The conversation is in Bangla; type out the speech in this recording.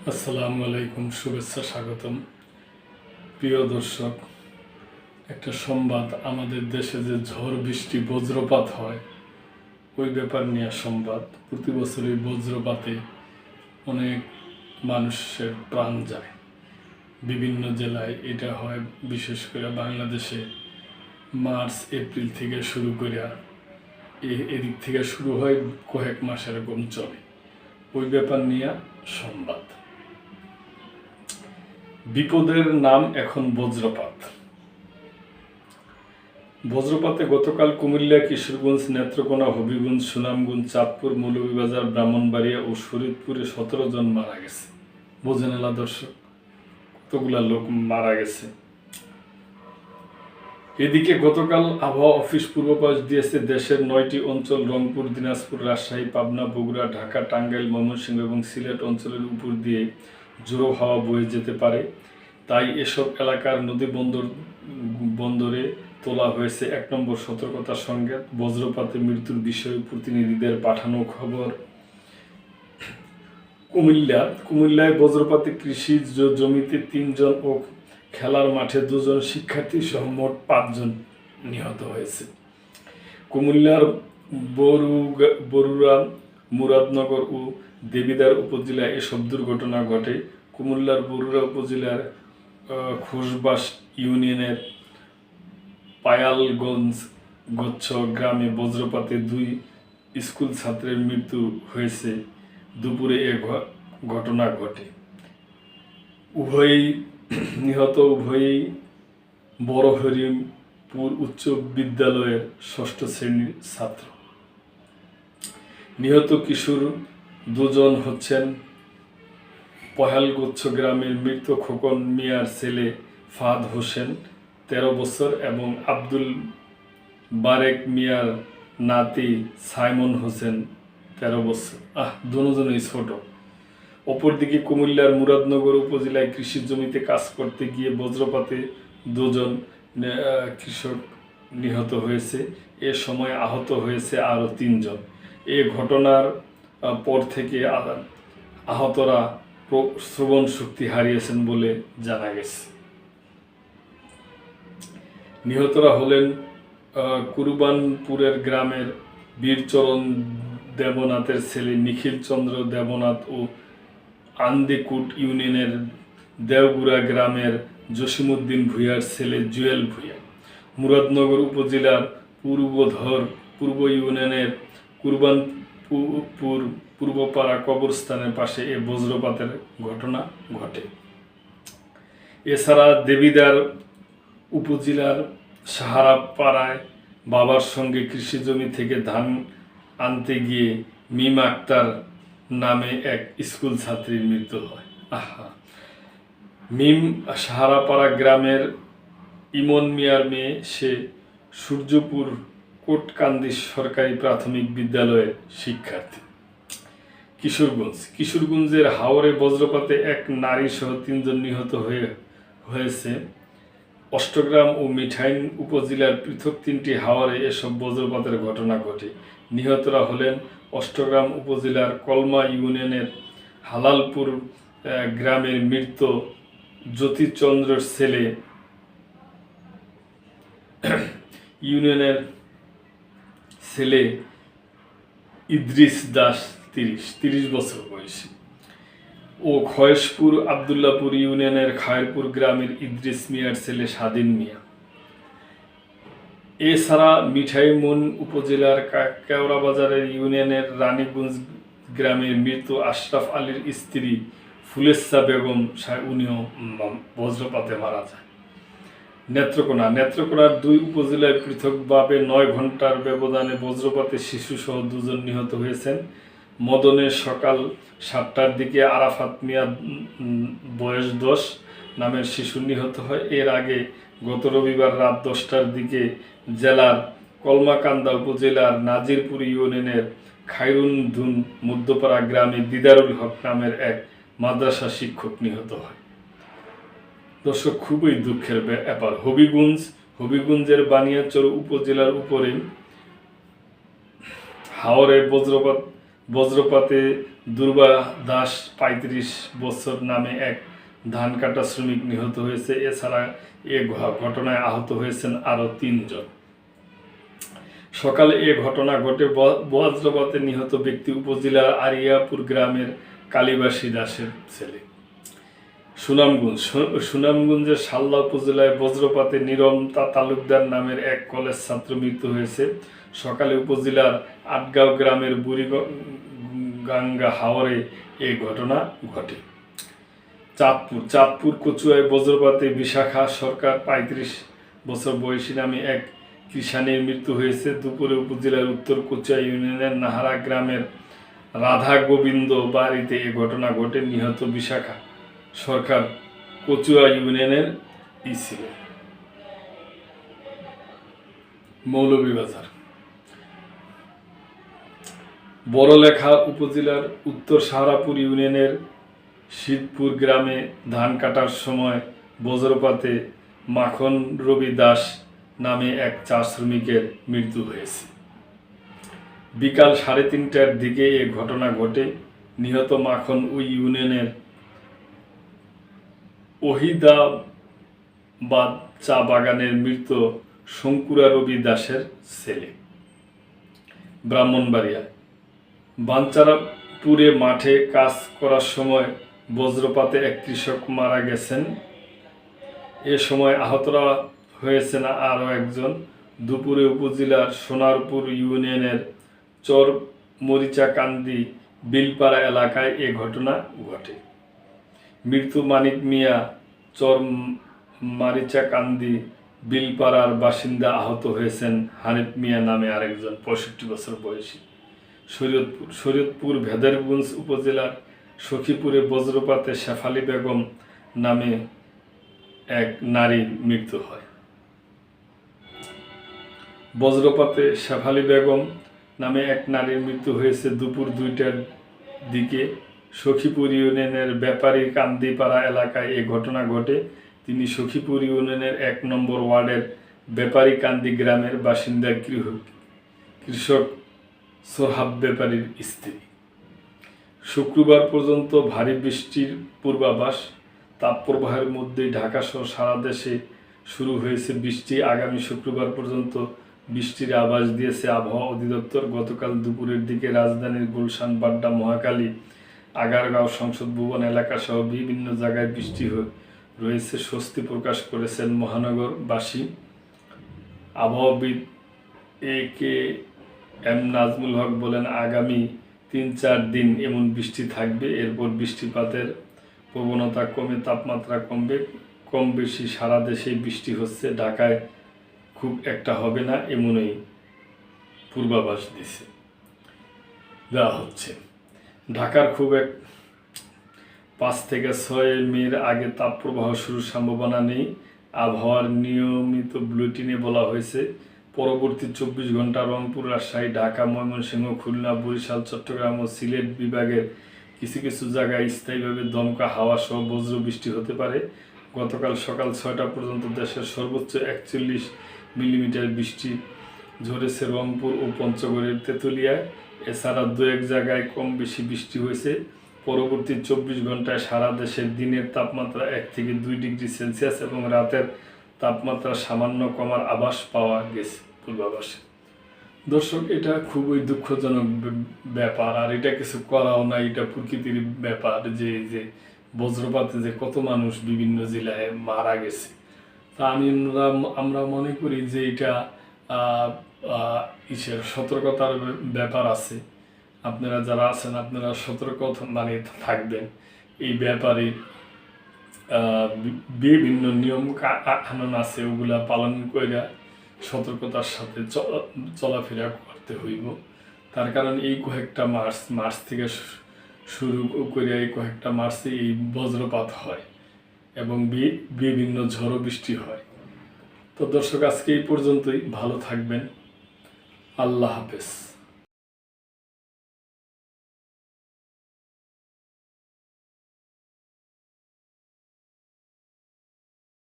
আসসালামু আলাইকুম, শুভেচ্ছা, স্বাগতম। প্রিয় দর্শক, একটা সংবাদ, আমাদের দেশে যে ঝড় বৃষ্টি বজ্রপাত হয় ওই ব্যাপার নিয়ে সংবাদ। প্রতি বছরই বজ্রপাতে অনেক মানুষের প্রাণ যায়। বিভিন্ন জেলায় এটা হয়, বিশেষ করে বাংলাদেশে মার্চ এপ্রিল থেকে শুরু করে এদিক থেকে শুরু হয়, কয়েক মাস এরকম চলে। ওই ব্যাপার নিয়ে সংবাদ। বিপদের নাম এখন বজ্রপাত। বজ্রপাতে গতকাল কুমিল্লা, কিশোরগঞ্জ, নেত্রকোনা, হবিগঞ্জ, সুনামগঞ্জ, চাঁদপুর, মৌলভীবাজার, ব্রাহ্মণবাড়িয়া ও শরীয়তপুরে 17 জন মারা গেছে। বোঝেন এলা দর্শক, কতগুলা লোক মারা গেছে। এদিকে গতকাল আবহাওয়া অফিস পূর্বাভাস দিয়েছে দেশের 9টি অঞ্চল রংপুর, দিনাজপুর, রাজশাহী, পাবনা, বগুড়া, ঢাকা, টাঙ্গাইল, ময়মনসিংহ এবং সিলেট অঞ্চলের উপর দিয়ে জোরো হাওয়া বয়ে যেতে পারে। তাই এসব এলাকার নদী বন্দরে তোলা হয়েছে 1 নম্বর সতর্কতার সংকেত। বজ্রপাতে মৃত্যুর বিষয়ে প্রতিনিধিদের পাঠানো খবর। কুমিল্লায় বজ্রপাতে কৃষি জমিতে 3 জন ও খেলার মাঠে 2 জন শিক্ষার্থী সহ মোট 5 জন নিহত হয়েছে। কুমিল্লার বরুড়া, মুরাদনগর ও দেবিদ্বার উপজেলায় এসব দুর্ঘটনা ঘটে। কুমিল্লার বরুড়া উপজেলার খোসবাস ইউনিয়নের পায়ালগঞ্জ গচ্ছ গ্রামে বজ্রপাতে 2 স্কুল ছাত্রের মৃত্যু হয়েছে। দুপুরে এ ঘটনা ঘটে। উভয়েই বড়হরিপুর উচ্চ বিদ্যালয়ের 6ষ্ঠ শ্রেণীর ছাত্র। নিহত কিশোর 2 জন হচ্ছেন পয়ালগচ্ছ গ্রামের মৃত খোকন মিয়ার ছেলে ফাহাদ হোসেন 13 বছর এবং আব্দুল বারেক মিয়ার নাতি সাইমন হোসেন 13 বছর। দুজনেই ছোট। অপরদিকে কুমিল্লার মুরাদনগর উপজেলায় কৃষি জমিতে কাজ করতে গিয়ে বজ্রপাতে 2 জন কৃষক নিহত হয়েছে। এ সময় আহত হয়েছে আরও 3 জন। এ ঘটনার পর থেকে আহতরা শ্রবণ শক্তি হারিয়েছেন বলে জানা গেছে। নিহতরা হলেন কুরবানপুরের গ্রামের বীরচরণ দেবনাথের ছেলে নিখিল চন্দ্র দেবনাথ ও আন্দিকুট ইউনিয়নের দেওগুড়া গ্রামের জসিমউদ্দিন ভূঁইয়ার ছেলে জুয়েল ভূঁইয়া। মুরাদনগর উপজেলার পূর্ব ইউনিয়নের কুরবানপুর পূর্বপাড়া কবরস্থানের পাশে এ বজ্রপাতের ঘটনা ঘটে। এছাড়া দেবিদ্বার উপজেলার সাহারাপাড়ায় বাবার সঙ্গে কৃষি জমি থেকে ধান আনতে গিয়ে মিম আক্তার নামে এক স্কুল ছাত্রীর মৃত্যু হয়। মিম সাহারাপাড়া গ্রামের ইমন মিয়ার মেয়ে। সে সূর্যপুর কোটকান্দি সরকারি প্রাথমিক বিদ্যালয়ের শিক্ষার্থী। কিশোরগঞ্জের হাওরে বজ্রপাতে এক নারী সহ 3 জন নিহত হয়েছে। অষ্টগ্রাম ও মিঠাইন উপজেলার পৃথক 3টি হাওরে এসব বজ্রপাতের ঘটনা ঘটে। নিহতরা হলেন অষ্টগ্রাম উপজেলার কলমা ইউনিয়নের হালালপুর গ্রামের মৃত জ্যোতিচন্দ্রের ছেলে ইদ্রিস দাস 30 বছর বয়সী ও খয়েশপুর আবদুল্লাপুর ইউনিয়নের খায়রপুর গ্রামের ইদ্রিস মিয়ার ছেলে স্বাধীন মিয়া। এছাড়া মিঠাইমুন উপজেলার কেওড়াবাজারের ইউনিয়নের রানীগঞ্জ গ্রামের মৃত আশরাফ আলীর স্ত্রী ফুলেচ্ছা বেগম 19 বজ্রপাতে মারা যায়। নেত্রকোনার 2 উপজেলায় পৃথকভাবে 9 ঘন্টার ব্যবধানে বজ্রপাতে শিশুসহ 2 জন নিহত হয়েছেন। মদনে সকাল 7টার দিকে আরাফাত মিয়া বয়স 10 নামের শিশু নিহত হয়। এর আগে গত রবিবার রাত 10টার দিকে জেলার কলমাকান্দা উপজেলার নাজিরপুর ইউনিয়নের খায়রুনধুন মধ্যপাড়া গ্রামে দিদারুল হক নামের এক মাদ্রাসা শিক্ষক নিহত হয়। দর্শক, খুবই দুঃখের ব্যাপার। হবিগঞ্জের বানিয়াচর উপজেলার উপরে হাওরে বজ্রপাতে দুর্বা দাস ৩৫ বছর নামে এক ধান কাটা শ্রমিক নিহত হয়েছে। এছাড়া এ ঘটনায় আহত হয়েছেন আরও ৩ জন। সকালে এ ঘটনা ঘটে বজ্রপাতে নিহত ব্যক্তি উপজেলার আরিয়াপুর গ্রামের কালীবাসী দাসের ছেলে। সুনামগঞ্জের শাল্লা উপজেলায় বজ্রপাতে নীরমতা তালুকদার নামের এক কলেজ ছাত্র মৃত্যু হয়েছে। সকালে উপজেলার আটগাঁও গ্রামের বুড়িগাঙ্গা হাওরে এই ঘটনা ঘটে। চাঁদপুর কচুয়ায় বজ্রপাতে বিশাখা সরকার ৩৫ বছর বয়সী নামে এক কৃষাণীর মৃত্যু হয়েছে। দুপুরে উপজেলার উত্তর কচুয়া ইউনিয়নের নাহারা গ্রামের রাধা গোবিন্দ বাড়িতে এ ঘটনা ঘটে। নিহত বিশাখা সরকার কচুয়া ইউনিয়নের ছিল। মৌলভীবাজার বড়লেখা উপজেলার উত্তর শাহরাপুর ইউনিয়নের শীতপুর গ্রামে ধান কাটার সময় বজ্রপাতে মাখন রবি দাস নামে এক চা শ্রমিকের মৃত্যু হয়েছে। বিকাল ৩:৩০টার দিকে এ ঘটনা ঘটে। নিহত মাখন ওই ইউনিয়নের ওহিদাবাদ চা বাগানের মৃত শঙ্কুরা রবি দাসের ছেলে। ব্রাহ্মণবাড়িয়া বাঞ্চারাপুরে মাঠে কাজ করার সময় বজ্রপাতে এক কৃষক মারা গেছেন। এ সময় আহতরা হয়েছেন আরও একজন। দুপুরে উপজেলার সোনারপুর ইউনিয়নের চর মরিচাকান্দি বিলপাড়া এলাকায় এ ঘটনা ঘটে। মৃত্যু মানিক মিয়া চর মারিচাকান্দি বিলপাড়ার বাসিন্দা। আহত হয়েছেন হানিফ মিয়া নামে আরেকজন ৬৫ বছর বয়সী। শরীয়তপুর ভেদারগঞ্জ উপজেলার সখীপুরে বজ্রপাতে শেফালী বেগম নামে এক নারীর মৃত্যু হয়। বজ্রপাতে শেফালী বেগম নামে এক নারীর মৃত্যু হয়েছে দুপুর ২টার দিকে সখীপুর ইউনিয়নের ব্যাপারী কান্দিপাড়া এলাকায় এ ঘটনা ঘটে। তিনি সখীপুর ইউনিয়নের ১ নম্বর ওয়ার্ডের ব্যাপারী কান্দি গ্রামের বাসিন্দা কৃষক সোহাব ব্যাপারীর স্ত্রী। শুক্রবার পর্যন্ত ভারী বৃষ্টির পূর্বাভাস। তাপপ্রবাহের মধ্যেই ঢাকাসহ সারা দেশে শুরু হয়েছে বৃষ্টি। আগামী শুক্রবার পর্যন্ত বৃষ্টির আভাস দিয়েছে আবহাওয়া অধিদপ্তর। গতকাল দুপুরের দিকে রাজধানীর গুলশান, বাড্ডা, মহাখালী, আগারগাঁও, সংসদ ভবন এলাকাসহ বিভিন্ন জায়গায় বৃষ্টি রয়েছে। স্বস্তি প্রকাশ করেছেন মহানগরবাসী। আবহাওয়াবিদ এ.কে.এম. নাজমুল হক বলেন, আগামী ৩-৪ দিন এমন বৃষ্টি থাকবে। এরপর বৃষ্টিপাতের প্রবণতা কমে তাপমাত্রা কমবে। কম বেশি সারা দেশেই বৃষ্টি হচ্ছে। ঢাকায় খুব একটা হবে না এমনই পূর্বাভাস দেওয়া হচ্ছে। ঢাকার খুব ৫ থেকে ৬ মের আগে তাপপ্রবাহ শুরুর সম্ভাবনা নেই। আবহাওয়ার নিয়মিত বুলেটিনে বলা হয়েছে, পরবর্তী ২৪ ঘন্টা রংপুর, রাজশাহী, ঢাকা, ময়মনসিংহ, খুলনা, বরিশাল, চট্টগ্রাম ও সিলেট বিভাগের কিছু কিছু জায়গায় স্থায়ীভাবে দমকা হাওয়া সহ বজ্র বৃষ্টি হতে পারে। গতকাল সকাল ৬টা পর্যন্ত দেশের সর্বোচ্চ ৪১ মিলিমিটার বৃষ্টি ঝরেছে রংপুর ও পঞ্চগড়ের তেঁতুলিয়ায়। এছাড়া ২-১ জায়গায় কম বেশি বৃষ্টি হয়েছে। পরবর্তী ২৪ ঘন্টায় সারা দেশের দিনের তাপমাত্রা ১ থেকে ২ ডিগ্রি সেলসিয়াস এবং রাতের তাপমাত্রা সামান্য কমার আভাস পাওয়া গেছে পূর্বাভাসে। দর্শক, এটা খুবই দুঃখজনক ব্যাপার, আর এটা কিছু করাও না। এটা প্রকৃতির ব্যাপার যে বজ্রপাতে যে কত মানুষ বিভিন্ন জেলায় মারা গেছে। তা আমরা মনে করি যে এটা সতর্কতার ব্যাপার আছে। আপনারা যারা আছেন আপনারা সতর্ক থাকবেন এই ব্যাপারে। বিভিন্ন নিয়ম কানুন আছে, ওগুলা পালন করে সতর্কতার সাথে চলাফেরা করতে হইব। তার কারণ এই কয়েকটা মার্চ থেকে শুরু করে এই কয়েকটা মার্চে এই বজ্রপাত হয় এবং বিভিন্ন ঝড়ো বৃষ্টি হয়। তো দর্শক, আজকে এই পর্যন্তই। ভালো থাকবেন। আল্লাহ হাফেজ।